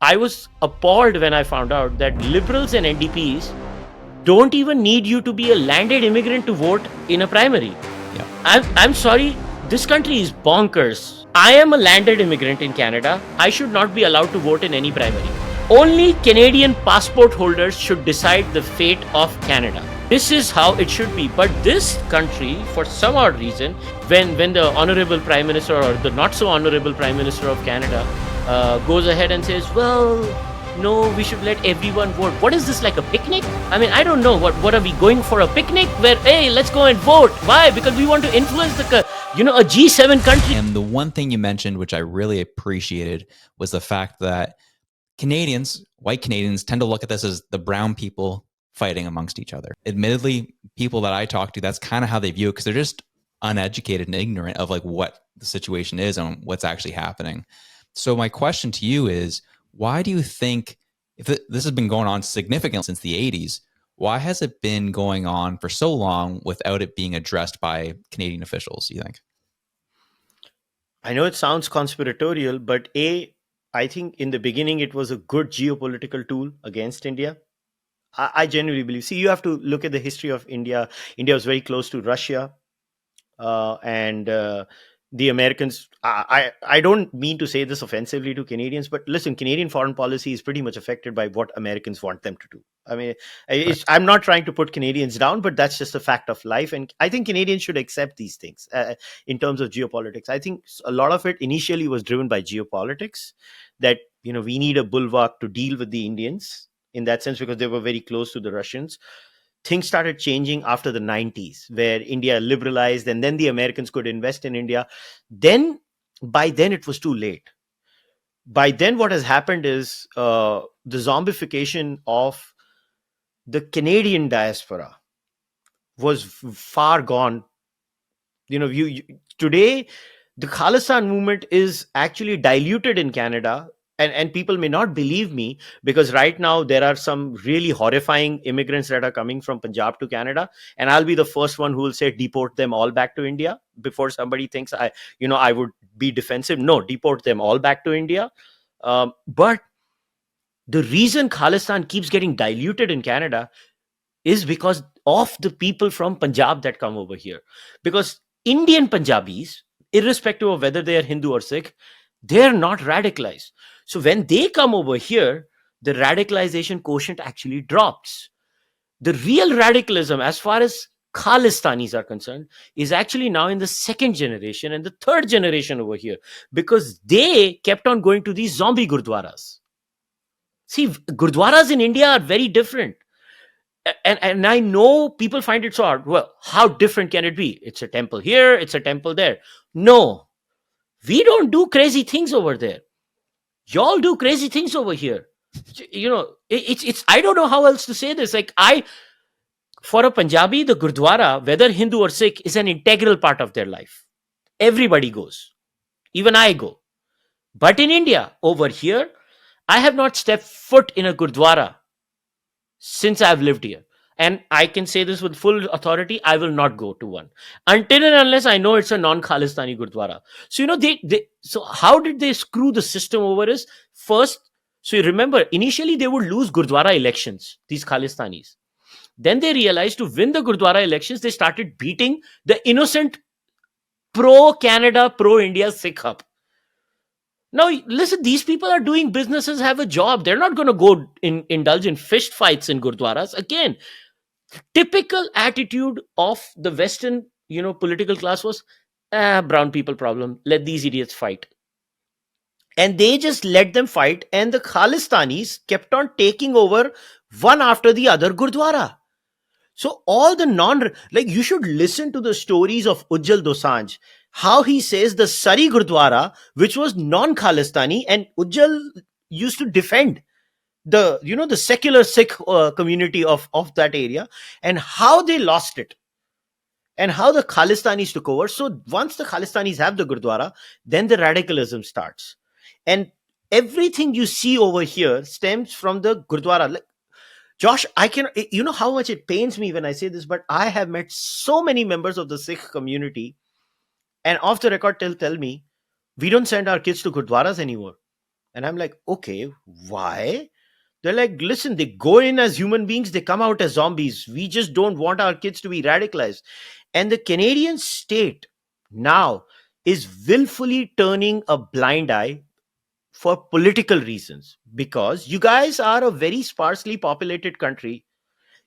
I was appalled when I found out that liberals and NDPs don't even need you to be a landed immigrant to vote in a primary. Yeah. I'm sorry, this country is bonkers. I am a landed immigrant in Canada. I should not be allowed to vote in any primary. Only Canadian passport holders should decide the fate of Canada. This is how it should be. But this country, for some odd reason, when the Honorable Prime Minister or the not so Honorable Prime Minister of Canada goes ahead and says, well, no, we should let everyone vote. What is this, like a picnic? I mean, I don't know. What are we going for, a picnic where, hey, let's go and vote? Why? Because we want to influence a G7 country. And the one thing you mentioned, which I really appreciated, was the fact that Canadians, white Canadians, tend to look at this as the brown people fighting amongst each other. Admittedly, people that I talk to, that's kind of how they view it, because they're just uneducated and ignorant of like what the situation is and what's actually happening. So my question to you is, why do you think, if this has been going on significantly since the 80s, why has it been going on for so long without it being addressed by Canadian officials, do you think? I know it sounds conspiratorial, but I think in the beginning it was a good geopolitical tool against India. I genuinely believe. See, you have to look at the history of India. India was very close to Russia, and the Americans. I don't mean to say this offensively to Canadians, but listen, Canadian foreign policy is pretty much affected by what Americans want them to do. I mean, I'm not trying to put Canadians down, but that's just a fact of life, and I think Canadians should accept these things in terms of geopolitics. I think a lot of it initially was driven by geopolitics, that we need a bulwark to deal with the Indians in that sense, because they were very close to the Russians. Things started changing after the 90s, where India liberalized, and then the Americans could invest in India. By then it was too late. By then what has happened is the zombification of the Canadian diaspora was far gone. Today the Khalistan movement is actually diluted in Canada. And people may not believe me, because right now there are some really horrifying immigrants that are coming from Punjab to Canada, and I'll be the first one who will say deport them all back to India before somebody thinks I would be defensive. No, deport them all back to India. But the reason Khalistan keeps getting diluted in Canada is because of the people from Punjab that come over here. Because Indian Punjabis, irrespective of whether they are Hindu or Sikh, they're not radicalized. So when they come over here, the radicalization quotient actually drops. The real radicalism, as far as Khalistanis are concerned, is actually now in the second generation and the third generation over here, because they kept on going to these zombie gurdwaras. See, gurdwaras in India are very different. And I know people find it so hard. Well, how different can it be? It's a temple here, it's a temple there. No, we don't do crazy things over there. Y'all do crazy things over here. It's I don't know how else to say this. Like, for a Punjabi, the Gurdwara, whether Hindu or Sikh, is an integral part of their life. Everybody goes. Even I go. But in India, over here, I have not stepped foot in a Gurdwara since I've lived here. And I can say this with full authority, I will not go to one until and unless I know it's a non-Khalistani Gurdwara. So, so how did they screw the system over is, first, so you remember, initially they would lose Gurdwara elections, these Khalistanis. Then they realized to win the Gurdwara elections, they started beating the innocent pro-Canada, pro-India Sikh up. Now, listen, these people are doing businesses, have a job. They're not going to go indulge in fist fights in Gurdwaras. Again, typical attitude of the Western, political class was, brown people problem. Let these idiots fight. And they just let them fight. And the Khalistanis kept on taking over one after the other Gurdwara. So all the you should listen to the stories of Ujjal Dosanjh, how he says the Sari Gurdwara, which was non-Khalistani, and Ujjal used to defend the secular Sikh community of that area, and how they lost it, and how the Khalistanis took over. So once the Khalistanis have the Gurdwara, then the radicalism starts. And everything you see over here stems from the Gurdwara. Like, Josh, you know how much it pains me when I say this, but I have met so many members of the Sikh community, and off the record tell me, we don't send our kids to Gurdwaras anymore. And I'm like, okay, why? They're like, listen, they go in as human beings, they come out as zombies. We just don't want our kids to be radicalized. And the Canadian state now is willfully turning a blind eye for political reasons, because you guys are a very sparsely populated country.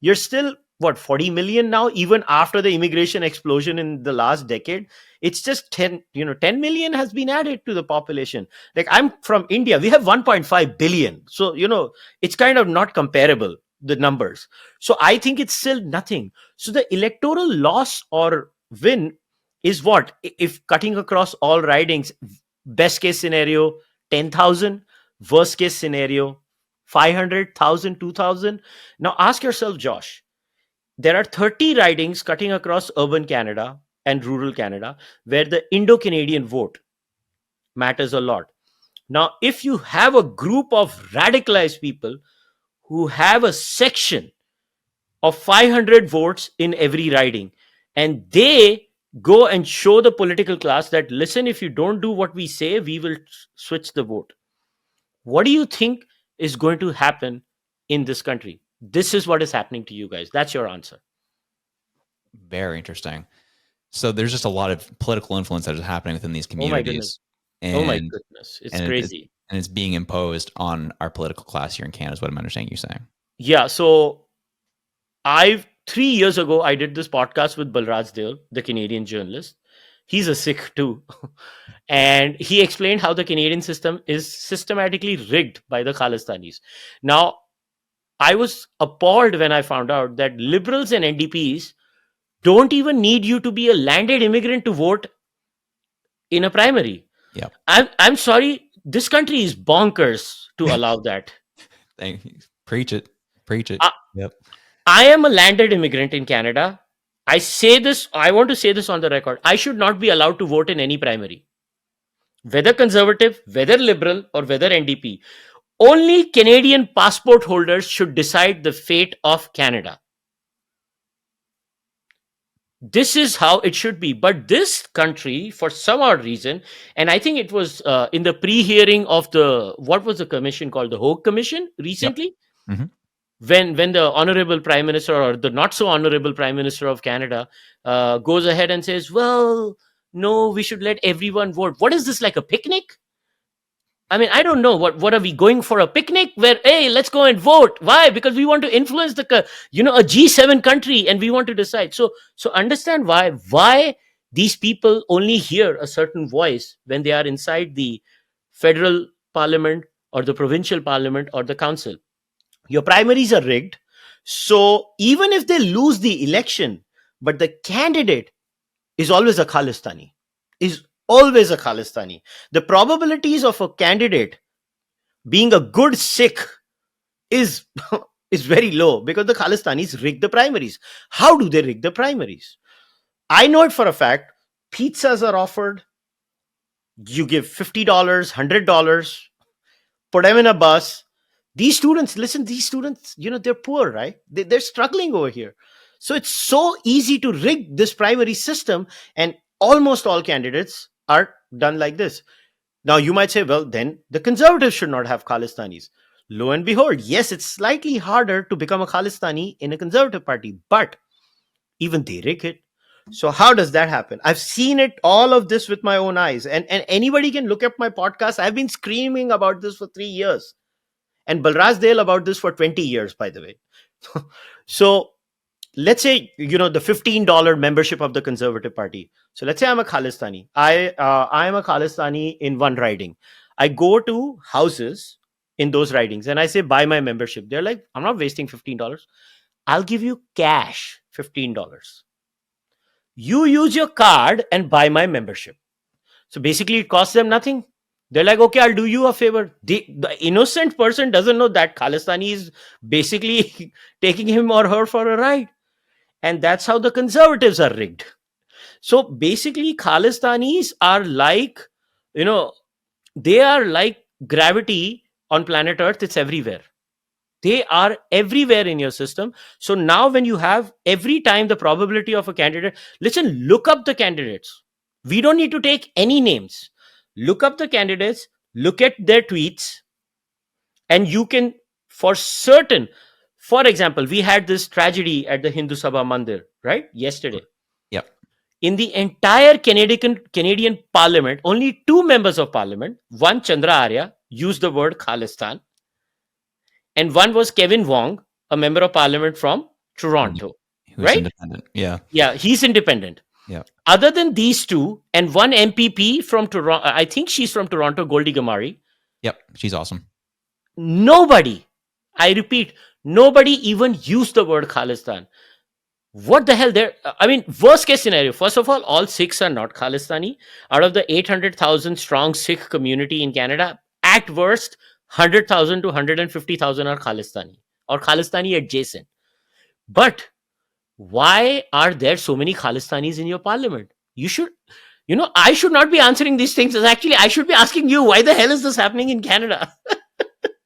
You're still what, 40 million now, even after the immigration explosion in the last decade. It's just 10, 10 million has been added to the population. Like, I'm from India, we have 1.5 billion, so it's kind of not comparable, the numbers. So I think it's still nothing. So the electoral loss or win is what, if cutting across all ridings, best case scenario 10,000, worst case scenario 500,000, 2,000. Now ask yourself, Josh, there are 30 ridings cutting across urban Canada and rural Canada where the Indo-Canadian vote matters a lot. Now, if you have a group of radicalized people who have a section of 500 votes in every riding, and they go and show the political class that, listen, if you don't do what we say, we will switch the vote. What do you think is going to happen in this country? This is what is happening to you guys. That's your answer. Very interesting. So there's just a lot of political influence that is happening within these communities. Oh my goodness. It's crazy. And it's being imposed on our political class here in Canada, is what I'm understanding you saying. Yeah. So 3 years ago, I did this podcast with Balraj Dale, the Canadian journalist. He's a Sikh too. And he explained how the Canadian system is systematically rigged by the Khalistanis. Now, I was appalled when I found out that liberals and NDPs don't even need you to be a landed immigrant to vote in a primary. Yeah. I'm sorry, this country is bonkers to allow that. Thank you. Preach it. Yep. I am a landed immigrant in Canada. I want to say this on the record. I should not be allowed to vote in any primary. Whether conservative, whether liberal, or whether NDP. Only Canadian passport holders should decide the fate of Canada. This is how it should be. But this country, for some odd reason, and I think it was in the pre-hearing of what was the commission called? The Hogue Commission recently? Yep. Mm-hmm. When the honorable prime minister, or the not so honorable prime minister of Canada, goes ahead and says, well, no, we should let everyone vote. What is this, like a picnic? I mean, I don't know. What are we going for, a picnic where, hey, let's go and vote? Why? Because we want to influence a G7 country, and we want to decide. So understand why these people only hear a certain voice when they are inside the federal parliament or the provincial parliament or the council. Your primaries are rigged. So even if they lose the election, but the candidate is always a Khalistani, the probabilities of a candidate being a good Sikh is very low, because the Khalistanis rig the primaries. How do they rig the primaries? I know it for a fact. Pizzas are offered. You give $50, $100, put them in a bus. These students, they're poor, right? They're struggling over here. So it's so easy to rig this primary system, and almost all candidates are done like this. Now, you might say, well, then the conservatives should not have Khalistanis. Lo and behold, yes, it's slightly harder to become a Khalistani in a conservative party, but even they rig it. So how does that happen? I've seen it, all of this, with my own eyes. And anybody can look up my podcast. I've been screaming about this for 3 years. And Balraj Dale about this for 20 years, by the way. So let's say, the $15 membership of the Conservative Party. So let's say I'm a Khalistani. I am a Khalistani in one riding. I go to houses in those ridings and I say, buy my membership. They're like, I'm not wasting $15. I'll give you cash $15. You use your card and buy my membership. So basically it costs them nothing. They're like, okay, I'll do you a favor. The innocent person doesn't know that Khalistani is basically taking him or her for a ride. And that's how the conservatives are rigged. So basically, Khalistanis are like, they are like gravity on planet Earth. It's everywhere. They are everywhere in your system. So now when you have every time the probability of a candidate, listen, look up the candidates. We don't need to take any names. Look up the candidates. look at their tweets, and you can, for certain, for example, we had this tragedy at the Hindu Sabha Mandir, right? Yesterday. Yep. In the entire Canadian Parliament, only 2 members of Parliament, one Chandra Arya, used the word Khalistan, and one was Kevin Wong, a member of Parliament from Toronto. Who's right? independent. Yeah. Yeah, he's independent. Yeah. Other than these two, and one MPP from Toronto, I think she's from Toronto, Goldie Gamari. Yep. She's awesome. Nobody, I repeat, nobody even used the word Khalistan. What the hell? I mean, worst case scenario. First of all Sikhs are not Khalistani. Out of the 800,000 strong Sikh community in Canada, at worst, 100,000 to 150,000 are Khalistani or Khalistani adjacent. But why are there so many Khalistanis in your parliament? You should, I should not be answering these things. Actually, I should be asking you, why the hell is this happening in Canada?